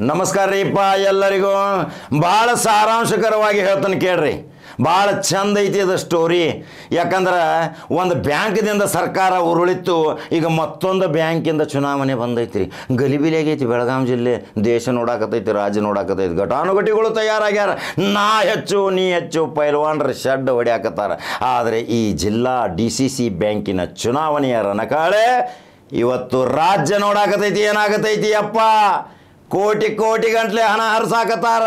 ನಮಸ್ಕಾರ ರೀಪ್ಪ ಎಲ್ಲರಿಗೂ. ಭಾಳ ಸಾರಾಂಶಕರವಾಗಿ ಹೇಳ್ತಾನೆ ಕೇಳ್ರಿ. ಭಾಳ ಚಂದ ಐತಿ ಅದು ಸ್ಟೋರಿ. ಯಾಕಂದ್ರೆ ಒಂದು ಬ್ಯಾಂಕ್ದಿಂದ ಸರ್ಕಾರ ಉರುಳಿತ್ತು, ಈಗ ಮತ್ತೊಂದು ಬ್ಯಾಂಕಿಂದ ಚುನಾವಣೆ ಬಂದೈತಿ ರೀ. ಗಲಿಬಿಲಿಯಾಗೈತಿ ಬೆಳಗಾವಿ ಜಿಲ್ಲೆ. ದೇಶ ನೋಡಾಕತೈತಿ, ರಾಜ್ಯ ನೋಡಾಕತೈತಿ. ಘಟಾನುಘಟಿಗಳು ತಯಾರಾಗ್ಯಾರ. ನಾ ಹೆಚ್ಚು ನೀ ಹೆಚ್ಚು ಪೈಲ್ವಾನ್ರ ಶೆಡ್ ಹೊಡ್ಯಾಕತ್ತಾರ. ಆದರೆ ಈ ಜಿಲ್ಲಾ DCC ಬ್ಯಾಂಕಿನ ಚುನಾವಣೆಯ ರಣಕಾಳೆ ಇವತ್ತು ರಾಜ್ಯ ನೋಡಾಕತೈತಿ. ಏನಾಗತೈತಿ ಅಪ್ಪ, ಕೋಟಿ ಕೋಟಿ ಗಂಟ್ಲೆ ಹಣ ಹರಿಸಾಕತ್ತಾರ.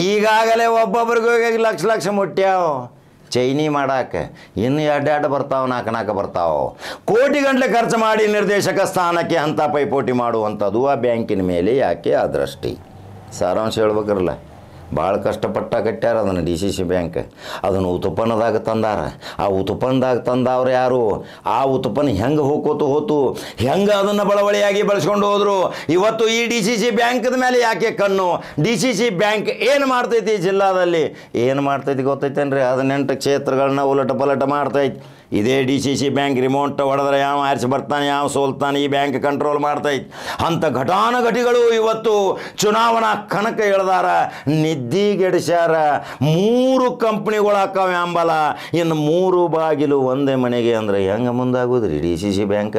ಈಗಾಗಲೇ ಒಬ್ಬೊಬ್ರಿಗೆ ಲಕ್ಷ ಲಕ್ಷ ಮುಟ್ಟ್ಯಾವ ಚೈನಿ ಮಾಡಾಕ. ಇನ್ನು ಎರಡು ಬರ್ತಾವೆ, ನಾಲ್ಕು ಬರ್ತಾವೆ. ಕೋಟಿ ಗಂಟ್ಲೆ ಖರ್ಚು ಮಾಡಿ ನಿರ್ದೇಶಕ ಸ್ಥಾನಕ್ಕೆ ಅಂಥ ಪೈಪೋಟಿ ಮಾಡುವಂಥದ್ದು ಆ ಬ್ಯಾಂಕಿನ ಮೇಲೆ ಯಾಕೆ ಆ ದೃಷ್ಟಿ? ಸಾರಾಂಶ ಹೇಳ್ಬೇಕ್ರಲ್ಲ. ಭಾಳ ಕಷ್ಟಪಟ್ಟ ಕಟ್ಟ್ಯಾರ ಅದನ್ನು DCC ಬ್ಯಾಂಕ್. ಅದನ್ನು ಉತ್ಪನ್ನದಾಗ ತಂದಾರ. ಆ ಉತ್ಪನ್ನದಾಗ ತಂದವ್ರು ಯಾರು? ಆ ಉತ್ಪನ್ನ ಹೆಂಗೆ ಹೋತು ಹೆಂಗೆ ಅದನ್ನು ಬಳವಳಿಯಾಗಿ ಬಳಸ್ಕೊಂಡು ಹೋದರು. ಇವತ್ತು ಈ DCC ಬ್ಯಾಂಕ್ದ ಮೇಲೆ ಯಾಕೆ ಕಣ್ಣು? DCC ಬ್ಯಾಂಕ್ ಏನು ಮಾಡ್ತೈತಿ ಜಿಲ್ಲಾದಲ್ಲಿ? ಏನು ಮಾಡ್ತೈತಿ ಗೊತ್ತೈತೇನ್ರಿ? 18 ಕ್ಷೇತ್ರಗಳನ್ನ ಉಲಟ ಪಲಟ ಮಾಡ್ತೈತಿ. ಇದೇ DCC ಬ್ಯಾಂಕ್ ರಿಮೋಟ್ ಹೊಡೆದ್ರೆ ಯಾವ ಆರಿಸಿ ಬರ್ತಾನೆ, ಯಾವ ಸೋಲ್ತಾನೆ, ಈ ಬ್ಯಾಂಕ್ ಕಂಟ್ರೋಲ್ ಮಾಡ್ತೈತಿ. ಅಂಥ ಘಟಾನುಘಟಿಗಳು ಇವತ್ತು ಚುನಾವಣಾ ಕಣಕ ಎಳ್ದಾರ, ನಿದ್ದಿಗೆಡಿಸ್ಯಾರ. 3 ಕಂಪ್ನಿಗಳು ಹಾಕಾವ ಅಂಬಲ, ಇನ್ನು 3 ಬಾಗಿಲು ಒಂದೇ ಮನೆಗೆ ಅಂದ್ರೆ ಹೆಂಗೆ ಮುಂದಾಗೋದ್ರಿ DCC ಬ್ಯಾಂಕ?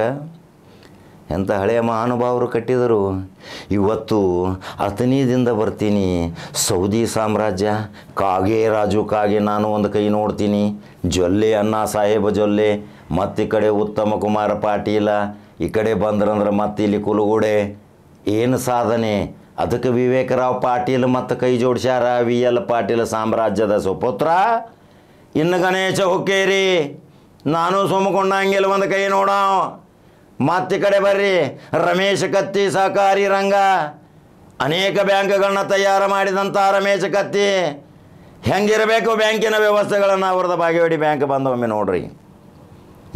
ಎಂಥ ಹಳೆಯ ಮಹಾನುಭಾವರು ಕಟ್ಟಿದರು. ಇವತ್ತು ಅಥಣಿದಿಂದ ಬರ್ತೀನಿ, ಸೌದಿ ಸಾಮ್ರಾಜ್ಯ, ಕಾಗೆ ರಾಜು ಕಾಗೆ ನಾನು ಒಂದು ಕೈ ನೋಡ್ತೀನಿ, ಜೊಲ್ಲೆ ಅಣ್ಣಾ ಸಾಹೇಬ ಜೊಲ್ಲೆ, ಮತ್ತು ಈ ಕಡೆ ಉತ್ತಮ ಕುಮಾರ ಪಾಟೀಲ, ಈ ಕಡೆ ಬಂದ್ರಂದ್ರೆ ಮತ್ತು ಇಲ್ಲಿ ಕುಲುಗುಡೆ. ಏನು ಸಾಧನೆ! ಅದಕ್ಕೆ ವಿವೇಕರಾವ್ ಪಾಟೀಲ್ ಮತ್ತು ಕೈ ಜೋಡಿಸ್ಯಾರ. VL ಪಾಟೀಲ್ ಸಾಮ್ರಾಜ್ಯದ ಸುಪುತ್ರ. ಇನ್ನು ಗಣೇಶ ಹುಕ್ಕೇರಿ, ನಾನು ಸುಮ್ಮಕೊಂಡಂಗಿಲ್ಲ ಒಂದು ಕೈ ನೋಡೋ. ಮತ್ತೆ ಕಡೆ ಬರ್ರಿ, ರಮೇಶ್ ಕತ್ತಿ ಸಹಕಾರಿ ರಂಗ, ಅನೇಕ ಬ್ಯಾಂಕ್ಗಳನ್ನ ತಯಾರು ಮಾಡಿದಂಥ ರಮೇಶ್ ಕತ್ತಿ. ಹೆಂಗಿರಬೇಕು ಬ್ಯಾಂಕಿನ ವ್ಯವಸ್ಥೆಗಳನ್ನು ಅವ್ರದ್ದು ಬಾಗೇವಾಡಿ ಬ್ಯಾಂಕ್ ಬಂದೊಮ್ಮೆ ನೋಡ್ರಿ.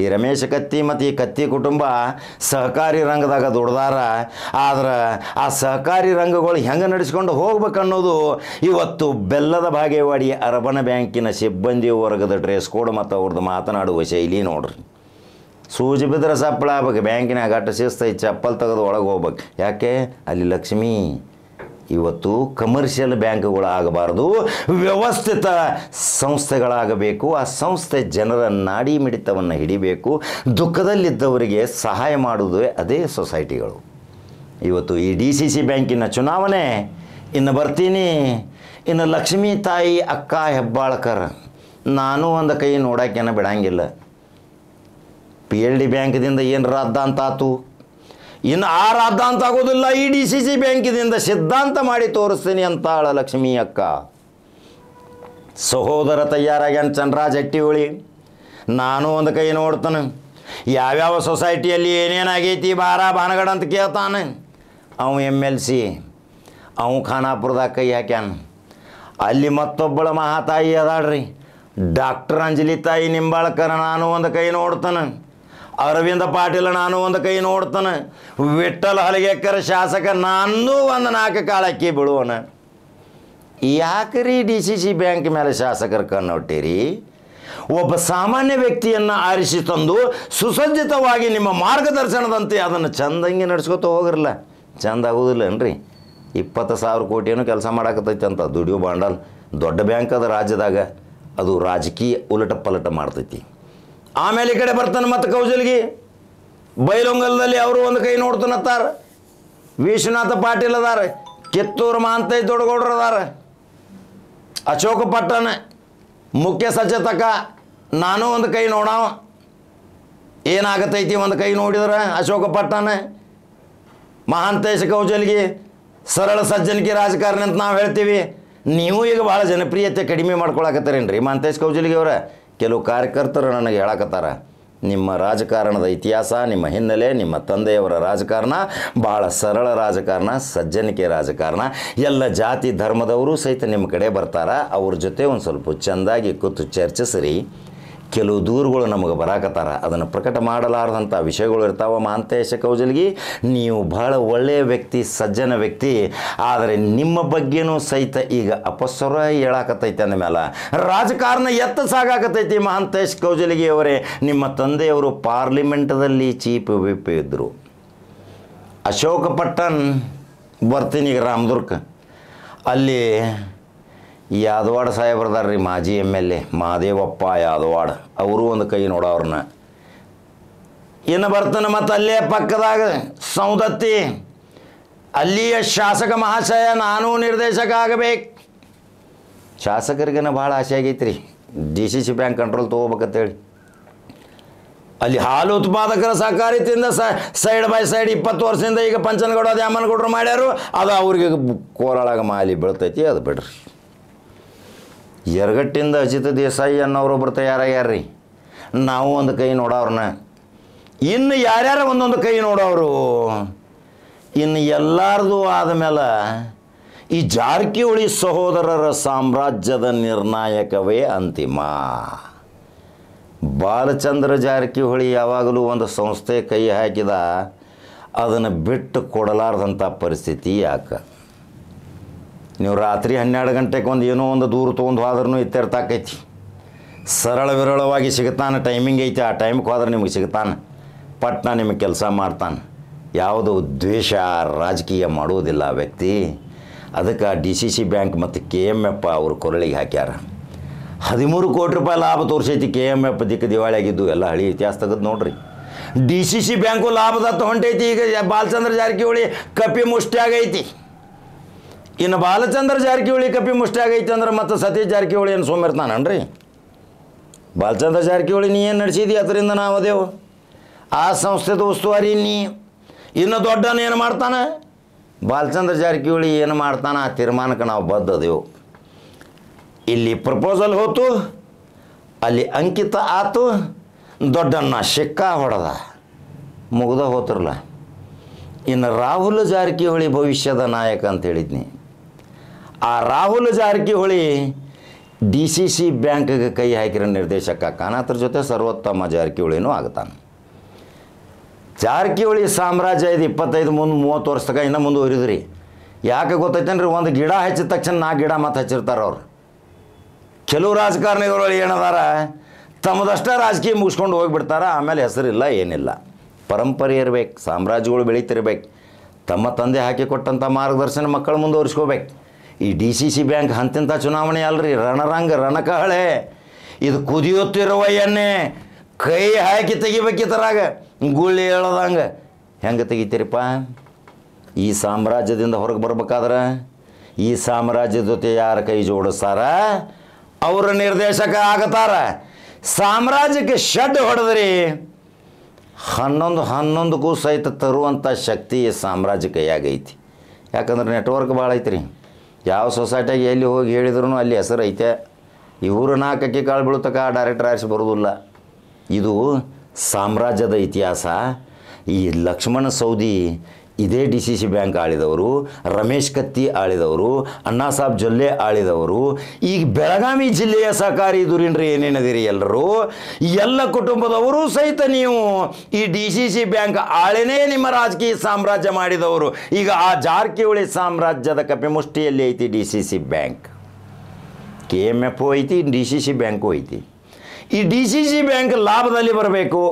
ಈ ರಮೇಶ್ ಕತ್ತಿ ಮತ್ತು ಈ ಕತ್ತಿ ಕುಟುಂಬ ಸಹಕಾರಿ ರಂಗದಾಗ ದುಡ್ದಾರ. ಆದ್ರೆ ಆ ಸಹಕಾರಿ ರಂಗಗಳು ಹೆಂಗೆ ನಡೆಸ್ಕೊಂಡು ಹೋಗ್ಬೇಕನ್ನೋದು ಇವತ್ತು ಬೆಲ್ಲದ ಬಾಗೇವಾಡಿ ಅರಬನ ಬ್ಯಾಂಕಿನ ಸಿಬ್ಬಂದಿ ವರ್ಗದ ಡ್ರೆಸ್ ಕೋಡ್ ಮತ್ತು ಅವ್ರದ್ದು ಮಾತನಾಡುವ ಶೈಲಿ ನೋಡ್ರಿ. ಸೂಜಿ ಬಿದ್ದರೆ ಸಪ್ಪಳ ಆಗ್ಬೇಕು, ಬ್ಯಾಂಕಿನಾಗ ಅಟ್ಟ ಶಿಸ್ತೈತಿ, ಚಪ್ಪಲ್ ತೆಗೆದು ಒಳಗೆ ಹೋಗ್ಬೇಕು. ಯಾಕೆ? ಅಲ್ಲಿ ಲಕ್ಷ್ಮಿ. ಇವತ್ತು ಕಮರ್ಷಿಯಲ್ ಬ್ಯಾಂಕ್ಗಳು ಆಗಬಾರ್ದು, ವ್ಯವಸ್ಥಿತ ಸಂಸ್ಥೆಗಳಾಗಬೇಕು. ಆ ಸಂಸ್ಥೆ ಜನರ ನಾಡಿ ಮಿಡಿತವನ್ನು ಹಿಡಿಬೇಕು. ದುಃಖದಲ್ಲಿದ್ದವರಿಗೆ ಸಹಾಯ ಮಾಡುವುದು ಅದೇ ಸೊಸೈಟಿಗಳು. ಇವತ್ತು ಈ DCC ಬ್ಯಾಂಕಿನ ಚುನಾವಣೆ. ಇನ್ನು ಬರ್ತೀನಿ, ಇನ್ನು ಲಕ್ಷ್ಮೀ ತಾಯಿ ಅಕ್ಕ ಹೆಬ್ಬಾಳ್ಕರ್, ನಾನು ಒಂದು ಕೈ ನೋಡೋಕ್ಕೇನ ಬಿಡಂಗಿಲ್ಲ. PLD ಬ್ಯಾಂಕ್ದಿಂದ ಏನು ರಾದ್ದಾಂತ ಆತು, ಇನ್ನು ಆ ರಾದ್ದಾಂತ ಆಗೋದಿಲ್ಲ. ಈ DCC ಬ್ಯಾಂಕಿನಿಂದ ಸಿದ್ಧಾಂತ ಮಾಡಿ ತೋರಿಸ್ತೀನಿ ಅಂತಾಳ ಲಕ್ಷ್ಮೀ ಅಕ್ಕ. ಸಹೋದರ ತಯಾರಾಗ್ಯಾನ ಚಂದ್ರರಾಜ್ ಹಟ್ಟಿಹೊಳಿ, ನಾನು ಒಂದು ಕೈ ನೋಡ್ತಾನೆ. ಯಾವ್ಯಾವ ಸೊಸೈಟಿಯಲ್ಲಿ ಏನೇನಾಗೈತಿ ಬಾರ ಭಾನಗಡ ಅಂತ ಕೇಳ್ತಾನೆ. ಅವ MLC, ಅವ ಖಾನಾಪುರದಾಗ ಕೈ ಹಾಕ್ಯಾನ. ಅಲ್ಲಿ ಮತ್ತೊಬ್ಬಳ ಮಹಾತಾಯಿ ಅದಾಳ್ರಿ, ಡಾಕ್ಟರ್ ಅಂಜಲಿ ತಾಯಿ ನಿಂಬಾಳ್ಕರ, ನಾನು ಒಂದು ಕೈ ನೋಡ್ತಾನೆ. ಅರವಿಂದ ಪಾಟೀಲ, ನಾನು ಒಂದು ಕೈ ನೋಡ್ತಾನೆ. ವಿಠ್ಠಲ ಹಲಗೇಕರ್ ಶಾಸಕ, ನಾನು ಒಂದು 4 ಕಾಳಕ್ಕಿ ಬಿಡುವನ. ಯಾಕ್ರಿ DCC ಬ್ಯಾಂಕ್ ಮೇಲೆ ಶಾಸಕರ ಕಣ್ಣೊಟ್ಟಿರಿ? ಒಬ್ಬ ಸಾಮಾನ್ಯ ವ್ಯಕ್ತಿಯನ್ನು ಆರಿಸಿ ತಂದು ಸುಸಜ್ಜಿತವಾಗಿ ನಿಮ್ಮ ಮಾರ್ಗದರ್ಶನದಂತೆ ಅದನ್ನು ಚಂದಂಗೆ ನಡೆಸ್ಕೊತ ಹೋಗಿರಲ್ಲ, ಚಂದ ಆಗೋದಿಲ್ಲನ್ರಿ. 20,000 ಕೋಟಿಯನ್ನು ಕೆಲಸ ಮಾಡಾಕತ್ತೈತಿ ಅಂತ ದುಡಿಯೋ ಬಾಂಡಲ್. ದೊಡ್ಡ ಬ್ಯಾಂಕ್ ಅದ ರಾಜ್ಯದಾಗ, ಅದು ರಾಜಕೀಯ ಉಲಟ ಪಲಟ ಮಾಡ್ತೈತಿ. ಆಮೇಲೆ ಈ ಕಡೆ ಬರ್ತಾನೆ ಮತ್ತು ಕೌಜಲ್ಗಿ ಬೈಲೊಂಗಲದಲ್ಲಿ ಅವರು ಒಂದು ಕೈ ನೋಡ್ತಾನತ್ತಾರ. ವಿಶ್ವನಾಥ ಪಾಟೀಲ್ ಅದಾರ, ಕಿತ್ತೂರು ಮಹಾಂತೈ ದೊಡ್ಡಗೌಡ್ರು ಅದಾರ, ಅಶೋಕ ಪಟ್ಟಣ ಮುಖ್ಯ ಸಚೇತಕ, ನಾನು ಒಂದು ಕೈ ನೋಡವ. ಏನಾಗತೈತಿ ಒಂದು ಕೈ ನೋಡಿದ್ರೆ? ಅಶೋಕ ಪಟ್ಟಣ, ಮಹಾಂತೇಶ ಕೌಜಲ್ಗಿ, ಸರಳ ಸಜ್ಜನಿಕೆ ರಾಜಕಾರಣಿ ಅಂತ ನಾವು ಹೇಳ್ತೀವಿ. ನೀವು ಈಗ ಭಾಳ ಜನಪ್ರಿಯತೆ ಕಡಿಮೆ ಮಾಡ್ಕೊಳಕತ್ತಾರೇನ್ರಿ ಮಹಾಂತೇಶ ಕೌಜಲ್ಗಿ ಅವರ? ಕೆಲವು ಕಾರ್ಯಕರ್ತರು ನನಗೆ ಹೇಳಕತ್ತಾರ, ನಿಮ್ಮ ರಾಜಕಾರಣದ ಇತಿಹಾಸ, ನಿಮ್ಮ ಹಿನ್ನೆಲೆ, ನಿಮ್ಮ ತಂದೆಯವರ ರಾಜಕಾರಣ ಭಾಳ ಸರಳ ರಾಜಕಾರಣ, ಸಜ್ಜನಿಕೆ ರಾಜಕಾರಣ. ಎಲ್ಲ ಜಾತಿ ಧರ್ಮದವರು ಸಹಿತ ನಿಮ್ಮ ಕಡೆ ಬರ್ತಾರ. ಅವ್ರ ಜೊತೆ ಒಂದು ಸ್ವಲ್ಪ ಚೆಂದಾಗಿ ಕೂತು ಚರ್ಚಿಸ್ರಿ. ಕೆಲವು ದೂರುಗಳು ನಮಗೆ ಬರಾಕತ್ತಾರ, ಅದನ್ನು ಪ್ರಕಟ ಮಾಡಲಾರ್ದಂಥ ವಿಷಯಗಳು ಇರ್ತಾವೆ. ಮಹಾಂತೇಶ ಕೌಜಲ್ಗಿ, ನೀವು ಭಾಳ ಒಳ್ಳೆಯ ವ್ಯಕ್ತಿ, ಸಜ್ಜನ ವ್ಯಕ್ತಿ, ಆದರೆ ನಿಮ್ಮ ಬಗ್ಗೆನೂ ಸಹಿತ ಈಗ ಅಪಸ್ವರ ಹೇಳಾಕತ್ತೈತೆ ಅಂದಮೇಲೆ ರಾಜಕಾರಣ ಎತ್ತ ಸಾಗಾಕತ್ತೈತಿ. ಮಹಾಂತೇಶ ಕೌಜಲ್ಗಿ ಅವರೇ, ನಿಮ್ಮ ತಂದೆಯವರು ಪಾರ್ಲಿಮೆಂಟದಲ್ಲಿ ಚೀಫ್ ವಿಪ್ ಇದ್ದರು. ಅಶೋಕ ಪಟ್ಟಣ್ ಬರ್ತೀನಿ ಈಗ ರಾಮದುರ್ಗ. ಅಲ್ಲಿ ಯಾದವಾಡ ಸಾಹೇಬ್ರದಾರ ರೀ, ಮಾಜಿ MLA ಮಹಾದೇವಪ್ಪ ಯಾದವಾಡ, ಅವರು ಒಂದು ಕೈ ನೋಡೋವ್ರನ್ನ. ಇನ್ನು ಬರ್ತಾನೆ ಮತ್ತು ಅಲ್ಲೇ ಪಕ್ಕದಾಗ ಸೌದತ್ತಿ, ಅಲ್ಲಿಯ ಶಾಸಕ ಮಹಾಶಯ ನಾನು ನಿರ್ದೇಶಕ ಆಗಬೇಕು. ಶಾಸಕರಿಗೇನ ಭಾಳ ಆಸೆ ಆಗೈತೆ ರೀ DCC ಬ್ಯಾಂಕ್ ಕಂಟ್ರೋಲ್ ತೊಗೋಬೇಕಂತೇಳಿ. ಅಲ್ಲಿ ಹಾಲು ಉತ್ಪಾದಕರ ಸಹಕಾರಿತಿಯಿಂದ ಸೈಡ್ ಬೈ ಸೈಡ್ 20 ವರ್ಷದಿಂದ ಈಗ ಪಂಚನಗೌಡ ದ್ಯಾಮನಗೌಡರು ಮಾಡ್ಯಾರು. ಅದು ಅವ್ರಿಗೆ ಕೋಲಾಳಾಗ ಮಾಲಿ ಬೀಳ್ತೈತಿ, ಅದು ಬಿಡ್ರಿ. ಯರಗಟ್ಟಿಂದ ಅಜಿತ್ ದೇಸಾಯಿ ಅನ್ನೋರೊಬ್ಬರು ತಯಾರಾಗ್ಯಾರ್ರಿ, ನಾವು ಒಂದು ಕೈ ನೋಡೋವ್ರನ್ನ. ಇನ್ನು ಯಾರ್ಯಾರ ಒಂದೊಂದು ಕೈ ನೋಡೋರು. ಇನ್ನು ಎಲ್ಲರದು ಆದಮೇಲೆ ಈ ಜಾರಕಿಹೊಳಿ ಸಹೋದರರ ಸಾಮ್ರಾಜ್ಯದ ನಿರ್ಣಾಯಕವೇ ಅಂತಿಮ. ಬಾಲಚಂದ್ರ ಜಾರಕಿಹೊಳಿ ಯಾವಾಗಲೂ ಒಂದು ಸಂಸ್ಥೆ ಕೈ ಹಾಕಿದ, ಅದನ್ನು ಬಿಟ್ಟು ಕೊಡಲಾರ್ದಂಥ ಪರಿಸ್ಥಿತಿ ಯಾಕೆ? ನೀವು ರಾತ್ರಿ 12 ಗಂಟೆಗೆ ಒಂದು ಏನೋ ಒಂದು ದೂರ ತೊಗೊಂಡು ಹೋದ್ರೂ ಇತ್ಯರ್ಥಾಕೈತಿ. ಸರಳ ವಿರಳವಾಗಿ ಸಿಗ್ತಾನೆ, ಟೈಮಿಂಗ್ ಐತಿ, ಆ ಟೈಮ್ಗೆ ಹೋದ್ರೆ ನಿಮಗೆ ಸಿಗ್ತಾನೆ, ಪಟ್ನ ನಿಮಗೆ ಕೆಲಸ ಮಾಡ್ತಾನೆ. ಯಾವುದು ದ್ವೇಷ ರಾಜಕೀಯ ಮಾಡುವುದಿಲ್ಲ ಆ ವ್ಯಕ್ತಿ. ಅದಕ್ಕೆ DCC ಬ್ಯಾಂಕ್ ಮತ್ತು KMF ಅವರು ಕೊರಳಿಗೆ ಹಾಕ್ಯಾರ. 13 ಕೋಟಿ ರೂಪಾಯಿ ಲಾಭ ತೋರಿಸೈತಿ KMF. ದಿಕ್ಕ ದಿವಾಳಿ ಆಗಿದ್ದು ಎಲ್ಲ ಹಳಿ ಇತಿಹಾಸ ತೆಗೆದು ನೋಡ್ರಿ. DCC ಬ್ಯಾಂಕು ಲಾಭದತ್ತ ಹೊಂಟೈತಿ. ಈಗ ಬಾಲಚಂದ್ರ ಜಾರಕಿಹೊಳಿ ಕಪಿ ಮುಷ್ಟಿಯಾಗೈತಿ. ಇನ್ನು ಬಾಲಚಂದ್ರ ಜಾರಕಿಹೊಳಿ ಕಪಿ ಮುಷ್ಟಿಯಾಗೈತಿ ಅಂದ್ರೆ ಮತ್ತು ಸತೀಶ್ ಜಾರಕಿಹೊಳಿ ಏನು ಸೋಮಿರ್ತಾನನ್ರಿ? ಬಾಲಚಂದ್ರ ಜಾರಕಿಹೊಳಿ ನೀ ಏನು ನಡೆಸಿದಿ, ಅದರಿಂದ ನಾವು ಅದೇವು ಆ ಸಂಸ್ಥೆದ ಉಸ್ತುವಾರಿ ನೀ. ಇನ್ನು ದೊಡ್ಡನ ಏನು ಮಾಡ್ತಾನೆ ಬಾಲಚಂದ್ರ ಜಾರಕಿಹೊಳಿ, ಏನು ಮಾಡ್ತಾನೆ ಆ ತೀರ್ಮಾನಕ್ಕೆ ನಾವು ಬದ್ಧದೆವು. ಇಲ್ಲಿ ಪ್ರಪೋಸಲ್ ಹೋತು, ಅಲ್ಲಿ ಅಂಕಿತ ಆತು, ದೊಡ್ಡನ್ನ ಶಿಕ್ಕ ಹೊಡೆದ, ಮುಗ್ದ ಹೋತಿರಲ್ಲ. ಇನ್ನು ರಾಹುಲ್ ಜಾರಕಿಹೊಳಿ ಭವಿಷ್ಯದ ನಾಯಕ ಅಂತ ಹೇಳಿದ್ನಿ. ಆ ರಾಹುಲ್ ಜಾರಕಿಹೊಳಿ DCC ಬ್ಯಾಂಕ್ಗೆ ಕೈ ಹಾಕಿರೋ ನಿರ್ದೇಶಕ ಆಕಾನ, ಅದ್ರ ಜೊತೆ ಸರ್ವೋತ್ತಮ ಜಾರಕಿಹೊಳಿನೂ ಆಗ್ತಾನೆ. ಜಾರಕಿಹೊಳಿ ಸಾಮ್ರಾಜ್ಯ ಇದು 25 ಮುಂದೆ 30 ವರ್ಷ ತನಕ ಇನ್ನೂ ಮುಂದುವರಿದ್ರಿ. ಯಾಕೆ ಗೊತ್ತೈತೇನ್ರಿ? ಒಂದು ಗಿಡ ಹಚ್ಚಿದ ತಕ್ಷಣ 4 ಗಿಡ ಮತ್ತು ಹಚ್ಚಿರ್ತಾರೆ ಅವ್ರು. ಕೆಲವು ರಾಜಕಾರಣಿಗಳು ಏನದಾರ ತಮ್ಮದಷ್ಟ ರಾಜಕೀಯ ಮುಗಿಸ್ಕೊಂಡು ಹೋಗಿಬಿಡ್ತಾರೆ, ಆಮೇಲೆ ಹೆಸರಿಲ್ಲ ಏನಿಲ್ಲ. ಪರಂಪರೆ ಇರಬೇಕು, ಸಾಮ್ರಾಜ್ಯಗಳು ಬೆಳೀತಿರ್ಬೇಕು, ತಮ್ಮ ತಂದೆ ಹಾಕಿಕೊಟ್ಟಂಥ ಮಾರ್ಗದರ್ಶನ ಮಕ್ಕಳು ಮುಂದುವರಿಸ್ಕೋಬೇಕು. ಈ DCC ಬ್ಯಾಂಕ್ ಅಂತಿಂಥ ಚುನಾವಣೆ ಅಲ್ರಿ, ರಣರಂಗ ರಣಕಹಳೆ. ಇದು ಕುದಿಯುತ್ತಿರುವ ಎಣ್ಣೆ, ಕೈ ಹಾಕಿ ತೆಗಿಬೇಕಿತ್ತರಾಗ ಗುಳ್ಳಿ ಹೇಳೋದಂಗೆ. ಹೆಂಗೆ ತೆಗಿತೀರಿಪ್ಪ? ಈ ಸಾಮ್ರಾಜ್ಯದಿಂದ ಹೊರಗೆ ಬರ್ಬೇಕಾದ್ರೆ ಈ ಸಾಮ್ರಾಜ್ಯದ ಜೊತೆ ಯಾರು ಕೈ ಜೋಡಿಸ್ತಾರ ಅವರು ನಿರ್ದೇಶಕ ಆಗತಾರ. ಸಾಮ್ರಾಜ್ಯಕ್ಕೆ ಶೆಡ್ ಹೊಡೆದ್ರಿ 11 ಸಹಿತ ತರುವಂಥ ಶಕ್ತಿ ಸಾಮ್ರಾಜ್ಯ ಕೈಯಾಗೈತಿ. ಯಾಕಂದ್ರೆ ನೆಟ್ವರ್ಕ್ ಭಾಳ ಐತ್ರಿ. ಯಾವ ಸೊಸೈಟಿಯಾಗಿ ಎಲ್ಲಿ ಹೋಗಿ ಹೇಳಿದ್ರು ಅಲ್ಲಿ ಹೆಸರು ಐತೆ. ಇವರು 4 ಅಕ್ಕಿ ಕಾಳು ಬೀಳ್ತಕ್ಕ ಡೈರೆಕ್ಟರ್ ಆರಿಸಿ ಬರೋದಿಲ್ಲ. ಇದು ಸಾಮ್ರಾಜ್ಯದ ಇತಿಹಾಸ. ಈ ಲಕ್ಷ್ಮಣ ಸೌದಿ ಇದೇ DCC ಬ್ಯಾಂಕ್ ಆಳಿದವರು, ರಮೇಶ್ ಕತ್ತಿ ಆಳಿದವರು, ಅಣ್ಣಾ ಸಾಬ್ ಜೊಲ್ಲೆ ಆಳಿದವರು. ಈಗ ಬೆಳಗಾವಿ ಜಿಲ್ಲೆಯ ಸಹಕಾರಿ ದುರೀನ್ರಿ ಏನೇನದಿರಿ ಎಲ್ಲರೂ, ಎಲ್ಲ ಕುಟುಂಬದವರು ಸಹಿತ ನೀವು ಈ DCC ಬ್ಯಾಂಕ್ ಆಳಿನೇ ನಿಮ್ಮ ರಾಜಕೀಯ ಸಾಮ್ರಾಜ್ಯ ಮಾಡಿದವರು. ಈಗ ಆ ಜಾರಕಿಹೊಳಿ ಸಾಮ್ರಾಜ್ಯದ ಕಪಿಮುಷ್ಟಿಯಲ್ಲಿ ಐತಿ DCC ಬ್ಯಾಂಕ್. KMF ಐತಿ, DCC ಬ್ಯಾಂಕು ಐತಿ. ಈ DCC ಬ್ಯಾಂಕ್ ಲಾಭದಲ್ಲಿ ಬರಬೇಕು,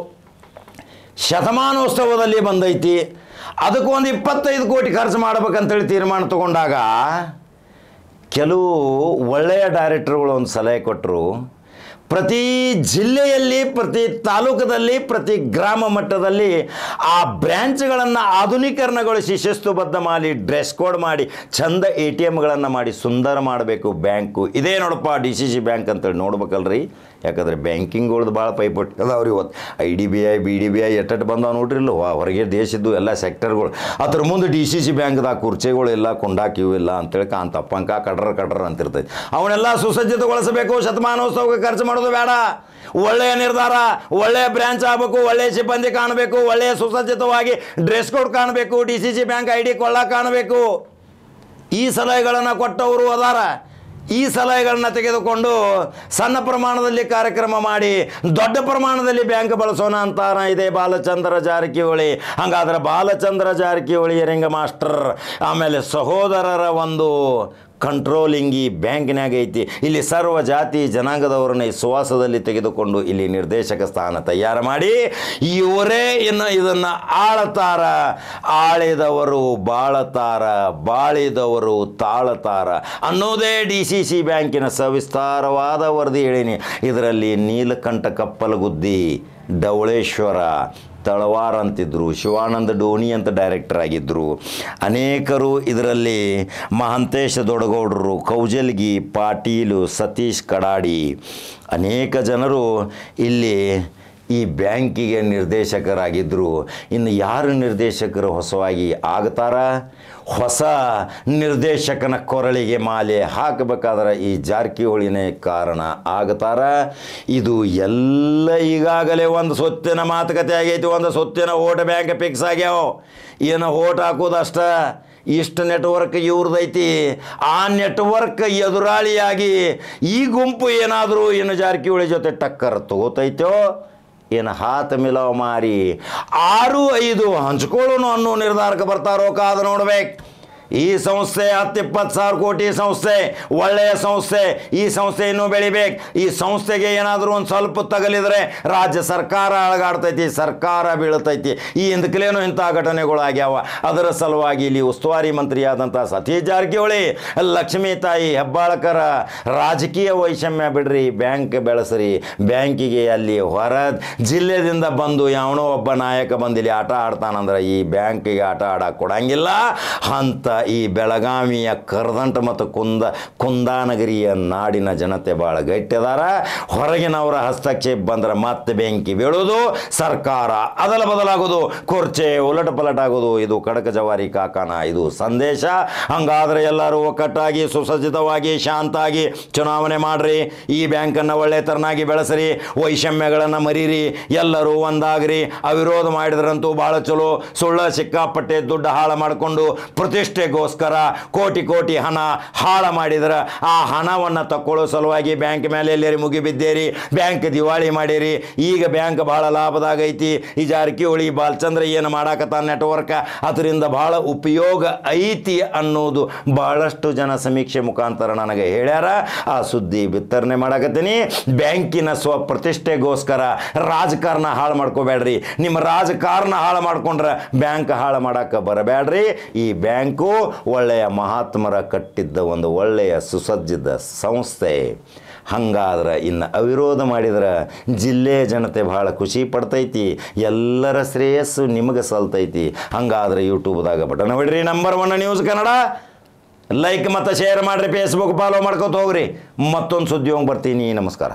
ಶತಮಾನೋತ್ಸವದಲ್ಲಿ ಬಂದೈತಿ, ಅದಕ್ಕೆ ಒಂದು 25 ಕೋಟಿ ಖರ್ಚು ಮಾಡ್ಬೇಕಂತೇಳಿ ತೀರ್ಮಾನ ತಗೊಂಡಾಗ ಕೆಲವು ಒಳ್ಳೆಯ ಡೈರೆಕ್ಟರ್ಗಳು ಒಂದು ಸಲಹೆ ಕೊಟ್ಟರು. ಪ್ರತಿ ಜಿಲ್ಲೆಯಲ್ಲಿ, ಪ್ರತಿ ತಾಲೂಕದಲ್ಲಿ, ಪ್ರತಿ ಗ್ರಾಮ ಮಟ್ಟದಲ್ಲಿ ಆ ಬ್ರ್ಯಾಂಚ್ಗಳನ್ನು ಆಧುನೀಕರಣಗೊಳಿಸಿ ಶಿಸ್ತುಬದ್ಧ ಮಾಡಿ ಡ್ರೆಸ್ ಕೋಡ್ ಮಾಡಿ ಚಂದ ATMಗಳನ್ನು ಮಾಡಿ ಸುಂದರ ಮಾಡಬೇಕು ಬ್ಯಾಂಕು. ಇದೇ ನೋಡಪ್ಪ DCC ಬ್ಯಾಂಕ್ ಅಂತೇಳಿ ನೋಡ್ಬೇಕಲ್ರಿ. ಯಾಕಂದರೆ ಬ್ಯಾಂಕಿಂಗ್ಗಳ್ದು ಭಾಳ ಪೈಪೋಟಿ ಅದಾವ್ರಿ. ಇವತ್ತು IDBI BDBI ಎಟ್ಟೆಟ್ಟು ಬಂದಾವ ನೋಡ್ರಿಲ್ಲ, ಹೊರಗೆ ದೇಶದ್ದು ಎಲ್ಲ ಸೆಕ್ಟರ್ಗಳು. ಅದ್ರ ಮುಂದೆ DCC ಬ್ಯಾಂಕ್ದಾಗ ಕುರ್ಚಿಗಳು ಇಲ್ಲ, ಕೊಂಡಾಕಿವು ಇಲ್ಲ ಅಂತೇಳಿ ಕಾಂತಪ್ಪಂಕ ಕಡ್ರ ಅಂತಿರ್ತೈತಿ. ಅವನ್ನೆಲ್ಲ ಸುಸಜ್ಜಿತಗೊಳಿಸಬೇಕು. ಶತಮಾನೋತ್ಸವಕ್ಕೆ ಖರ್ಚು ಮಾಡೋದು ಬೇಡ. ಒಳ್ಳೆಯ ನಿರ್ಧಾರ, ಒಳ್ಳೆಯ ಬ್ರ್ಯಾಂಚ್ ಆಗಬೇಕು, ಒಳ್ಳೆಯ ಸಿಬ್ಬಂದಿ ಕಾಣಬೇಕು, ಒಳ್ಳೆಯ ಸುಸಜ್ಜಿತವಾಗಿ ಡ್ರೆಸ್ ಕೋಡ್ ಕಾಣಬೇಕು, DCC ಬ್ಯಾಂಕ್ ID ಕೊಳ್ಳ ಕಾಣಬೇಕು. ಈ ಸಲಹೆಗಳನ್ನು ಕೊಟ್ಟವರು ಅದಾರ. ಈ ಸಲಹೆಗಳನ್ನ ತೆಗೆದುಕೊಂಡು ಸಣ್ಣ ಪ್ರಮಾಣದಲ್ಲಿ ಕಾರ್ಯಕ್ರಮ ಮಾಡಿ ದೊಡ್ಡ ಪ್ರಮಾಣದಲ್ಲಿ ಬ್ಯಾಂಕ್ ಬಳಸೋಣ ಅಂತಾನ ಇದೆ ಬಾಲಚಂದ್ರ ಜಾರಕಿಹೊಳಿ. ಹಾಗಾದ್ರೆ ಬಾಲಚಂದ್ರ ಜಾರಕಿಹೊಳಿ ರಿಂಗ ಮಾಸ್ಟರ್ ಆಮೇಲೆ ಸಹೋದರರ ಒಂದು ಕಂಟ್ರೋಲಿಂಗ್ ಈ ಬ್ಯಾಂಕ್ನಾಗ ಐತಿ. ಇಲ್ಲಿ ಸರ್ವ ಜಾತಿ ಜನಾಂಗದವರನ್ನ ಈ ಸುವಾಸದಲ್ಲಿ ತೆಗೆದುಕೊಂಡು ಇಲ್ಲಿ ನಿರ್ದೇಶಕ ಸ್ಥಾನ ತಯಾರು ಮಾಡಿ ಇವರೇ ಇನ್ನು ಇದನ್ನು ಆಳತಾರ, ಆಳಿದವರು ಬಾಳತಾರ, ಬಾಳಿದವರು ತಾಳತಾರ ಅನ್ನೋದೇ DCC ಬ್ಯಾಂಕಿನ ಸವಿಸ್ತಾರವಾದ ವರದಿ ಹೇಳೀನಿ. ಇದರಲ್ಲಿ ನೀಲಕಂಠ ಕಪ್ಪಲಗುದ್ದಿ, ಢವಳೇಶ್ವರ, ತಳವಾರ್ ಅಂತಿದ್ರು, ಶಿವಾನಂದ ಡೋಣಿ ಅಂತ ಡೈರೆಕ್ಟರ್ ಆಗಿದ್ದರು. ಅನೇಕರು ಇದರಲ್ಲಿ ಮಹಂತೇಶ ದೊಡಗೌಡರು, ಕೌಜಲ್ಗಿ, ಪಾಟೀಲು, ಸತೀಶ್ ಕಡಾಡಿ ಅನೇಕ ಜನರು ಇಲ್ಲಿ ಈ ಬ್ಯಾಂಕಿಗೆ ನಿರ್ದೇಶಕರಾಗಿದ್ದರು. ಇನ್ನು ಯಾರು ನಿರ್ದೇಶಕರು ಹೊಸವಾಗಿ ಆಗ್ತಾರ? ಹೊಸ ನಿರ್ದೇಶಕನ ಕೊರಳಿಗೆ ಮಾಲೆ ಹಾಕಬೇಕಾದ್ರೆ ಈ ಜಾರಕಿಹೊಳಿನೇ ಕಾರಣ ಆಗ್ತಾರ. ಇದು ಎಲ್ಲ ಈಗಾಗಲೇ ಒಂದು ಸೊತ್ತಿನ ಮಾತುಕತೆ ಆಗೈತಿ, ಒಂದು ಸೊತ್ತಿನ ವೋಟ್ ಬ್ಯಾಂಕ್ ಫಿಕ್ಸ್ ಆಗ್ಯಾವ. ಏನು ವೋಟ್ ಹಾಕೋದಷ್ಟ, ಇಷ್ಟು ನೆಟ್ವರ್ಕ್ ಇವ್ರದೈತಿ. ಆ ನೆಟ್ವರ್ಕ್ ಎದುರಾಳಿಯಾಗಿ ಈ ಗುಂಪು ಏನಾದರೂ ಏನು ಜಾರಕಿಹೊಳಿ ಜೊತೆ ಟಕ್ಕರ್ ತಗೋತೈತೋ, ಏನು ಹಾತ್ ಮಿಲಾವ್ ಮಾರಿ 6-5 ಹಂಚ್ಕೊಳ್ಳೋನು ಅನ್ನೋ ನಿರ್ಧಾರಕ್ಕೆ ಬರ್ತಾರೋ ಕಾದು ನೋಡ್ಬೇಕು. ಈ ಸಂಸ್ಥೆ 10-20 ಸಾವಿರ ಕೋಟಿ ಸಂಸ್ಥೆ, ಒಳ್ಳೆಯ ಸಂಸ್ಥೆ. ಈ ಸಂಸ್ಥೆ ಇನ್ನೂ ಬೆಳಿಬೇಕು. ಈ ಸಂಸ್ಥೆಗೆ ಏನಾದರೂ ಒಂದು ಸ್ವಲ್ಪ ತಗಲಿದ್ರೆ ರಾಜ್ಯ ಸರ್ಕಾರ ಅಳಗಾಡ್ತೈತಿ, ಸರ್ಕಾರ ಬೀಳ್ತೈತಿ. ಈ ಹಿಂದಕ್ಲೇನೋ ಇಂಥ ಘಟನೆಗಳು ಆಗ್ಯಾವ. ಅದರ ಸಲುವಾಗಿ ಇಲ್ಲಿ ಉಸ್ತುವಾರಿ ಮಂತ್ರಿಯಾದಂಥ ಸತೀಶ್ ಜಾರಕಿಹೊಳಿ, ಲಕ್ಷ್ಮೀ ತಾಯಿ ಹೆಬ್ಬಾಳಕರ ರಾಜಕೀಯ ವೈಷಮ್ಯ ಬಿಡ್ರಿ, ಬ್ಯಾಂಕ್ ಬೆಳೆಸ್ರಿ. ಬ್ಯಾಂಕಿಗೆ ಅಲ್ಲಿ ಹೊರ ಜಿಲ್ಲೆದಿಂದ ಬಂದು ಯಾವನೋ ಒಬ್ಬ ನಾಯಕ ಬಂದಿಲ್ಲಿ ಆಟ ಆಡ್ತಾನಂದ್ರೆ ಈ ಬ್ಯಾಂಕಿಗೆ ಆಟ ಆಡಕ್ಕೆ ಕೊಡಂಗಿಲ್ಲ ಅಂತ ಈ ಬೆಳಗಾವಿಯ ಕರ್ದಂಟ ಮತ್ತು ಕುಂದಾನಗರಿಯ ನಾಡಿನ ಜನತೆ ಭಾಳ ಗಟ್ಟಿದಾರ. ಹೊರಗಿನವರ ಹಸ್ತಕ್ಷೇಪ ಬಂದ್ರೆ ಮತ್ತೆ ಬೆಂಕಿ ಬೀಳೋದು, ಸರ್ಕಾರ ಅದಲ ಬದಲಾಗೋದು, ಕುರ್ಚೆ ಉಲಟ ಪಲಟಾಗೋದು. ಇದು ಕಡಕ ಜವಾರಿ ಕಾಕನ ಇದು ಸಂದೇಶ. ಹಂಗಾದ್ರೆ ಎಲ್ಲರೂ ಒಕ್ಕಟ್ಟಾಗಿ ಸುಸಜ್ಜಿತವಾಗಿ ಶಾಂತಾಗಿ ಚುನಾವಣೆ ಮಾಡ್ರಿ. ಈ ಬ್ಯಾಂಕನ್ನು ಒಳ್ಳೆ ತರನಾಗಿ ಬೆಳೆಸ್ರಿ, ವೈಷಮ್ಯಗಳನ್ನು ಮರೀರಿ, ಎಲ್ಲರೂ ಒಂದಾಗ್ರಿ. ಅವಿರೋಧ ಮಾಡಿದ್ರಂತೂ ಭಾಳ ಚಲೋ. ಸುಳ್ಳ ಸಿಕ್ಕಾಪಟ್ಟೆ ದುಡ್ಡು ಹಾಳು ಮಾಡಿಕೊಂಡು ಪ್ರತಿಷ್ಠೆಗೋಸ್ಕರ ಕೋಟಿ ಹಣ ಹಾಳು ಮಾಡಿದ್ರೆ ಆ ಹಣವನ್ನು ತಕ್ಕೊಳ್ಳೋ ಸಲುವಾಗಿ ಬ್ಯಾಂಕ್ ಮೇಲೆ ಎಲ್ಲರಿ ಮುಗಿಬಿದ್ದೇರಿ, ಬ್ಯಾಂಕ್ ದಿವಾಳಿ ಮಾಡಿರಿ. ಈಗ ಬ್ಯಾಂಕ್ ಭಾಳ ಲಾಭದಾಗೈತಿ. ಈ ಜಾರಕಿಹೊಳಿ ಬಾಲಚಂದ್ರ ಏನು ಮಾಡಾಕತ್ತ ನೆಟ್ವರ್ಕ್, ಅದರಿಂದ ಭಾಳ ಉಪಯೋಗ ಐತಿ ಅನ್ನೋದು ಭಾಳಷ್ಟು ಜನ ಸಮೀಕ್ಷೆ ಮುಖಾಂತರ ನನಗೆ ಹೇಳ್ಯಾರ. ಆ ಸುದ್ದಿ ವಿತರಣೆ ಮಾಡಾಕತ್ತೀನಿ. ಬ್ಯಾಂಕಿನ ಸ್ವಪ್ರತಿಷ್ಠೆಗೋಸ್ಕರ ರಾಜಕಾರಣ ಹಾಳು ಮಾಡ್ಕೋಬೇಡ್ರಿ. ನಿಮ್ಮ ರಾಜಕಾರಣ ಹಾಳು ಮಾಡ್ಕೊಂಡ್ರೆ ಬ್ಯಾಂಕ್ ಹಾಳು ಮಾಡಕ್ಕೆ ಬರಬೇಡ್ರಿ. ಈ ಬ್ಯಾಂಕು ಒಳ್ಳೆಯ ಮಹಾತ್ಮರ ಕಟ್ಟಿದ್ದ ಒಂದು ಒಳ್ಳೆಯ ಸುಸಜ್ಜಿತ ಸಂಸ್ಥೆ. ಹಂಗಾದ್ರೆ ಇನ್ನು ಅವಿರೋಧ ಮಾಡಿದ್ರೆ ಜಿಲ್ಲೆಯ ಜನತೆ ಭಾಳ ಖುಷಿ ಪಡ್ತೈತಿ, ಎಲ್ಲರ ಶ್ರೇಯಸ್ಸು ನಿಮಗೆ ಸಲ್ತೈತಿ. ಹಂಗಾದ್ರೆ ಯೂಟ್ಯೂಬ್ದಾಗ ಬಟನ್ ಹೊಡ್ರಿ, ನಂಬರ್ 1 ನ್ಯೂಸ್ ಕನ್ನಡ ಲೈಕ್ ಮತ್ತು ಶೇರ್ ಮಾಡಿರಿ, ಫೇಸ್ಬುಕ್ ಫಾಲೋ ಮಾಡ್ಕೊತ ಹೋಗ್ರಿ. ಮತ್ತೊಂದು ಸುದ್ದಿ ಹೋಗಿ ಬರ್ತೀನಿ. ನಮಸ್ಕಾರ.